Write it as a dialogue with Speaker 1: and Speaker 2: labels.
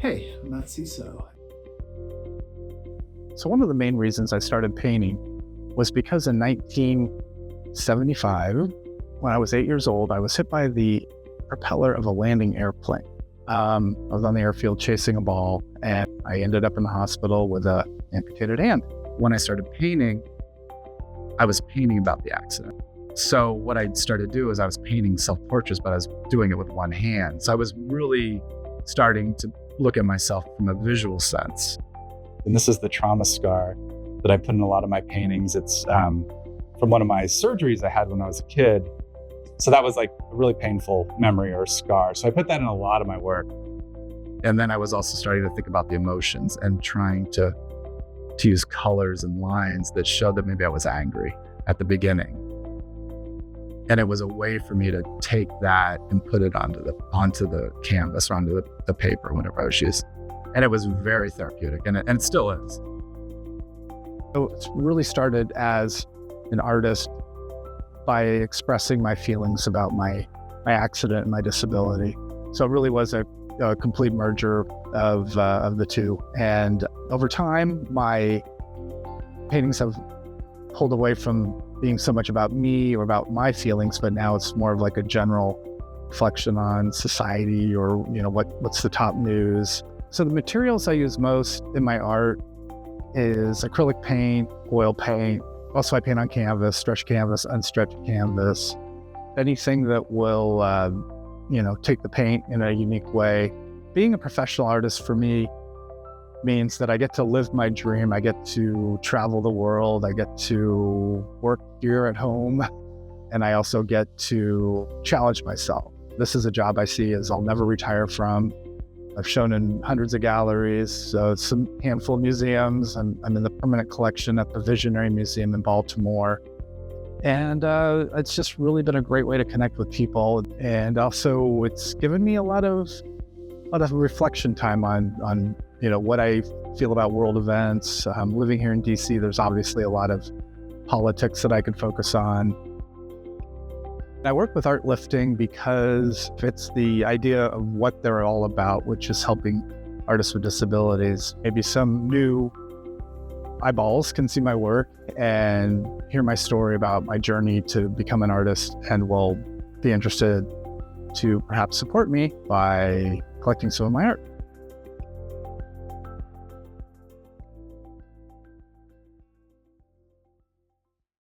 Speaker 1: Hey, I'm Matt Sesow.
Speaker 2: So one of the main reasons I started painting was because in 1975, when I was 8 years old, I was hit by the propeller of a landing airplane. I was on the airfield chasing a ball, and I ended up in the hospital with an amputated hand. When I started painting, I was painting about the accident. So what I started to do is I was painting self-portraits, but I was doing it with one hand. So I was really starting to look at myself from a visual sense. And this is the trauma scar that I put in a lot of my paintings. It's from one of my surgeries I had when I was a kid. So that was like a really painful memory or scar. So I put that in a lot of my work. And then I was also starting to think about the emotions and trying to use colors and lines that showed that maybe I was angry at the beginning. And it was a way for me to take that and put it onto the canvas or onto the paper, whatever I was using. And it was very therapeutic, and it still is. So it's really started as an artist by expressing my feelings about my accident and my disability. So it really was a complete merger of the two. And over time, my paintings have pulled away from being so much about me or about my feelings, but now it's more of like a general reflection on society or, what's the top news. So the materials I use most in my art is acrylic paint, oil paint. Also, I paint on canvas, stretched canvas, unstretched canvas. Anything that will, take the paint in a unique way. Being a professional artist for me means that I get to live my dream. I get to travel the world. I get to work here at home. And I also get to challenge myself. This is a job I see as I'll never retire from. I've shown in hundreds of galleries, some handful of museums. I'm in the permanent collection at the Visionary Museum in Baltimore. And it's just really been a great way to connect with people. And also it's given me a lot of reflection time on what I feel about world events. Living here in DC, there's obviously a lot of politics that I can focus on. I work with ArtLifting because it's the idea of what they're all about, which is helping artists with disabilities. Maybe some new eyeballs can see my work and hear my story about my journey to become an artist and will be interested to perhaps support me by collecting some of my art.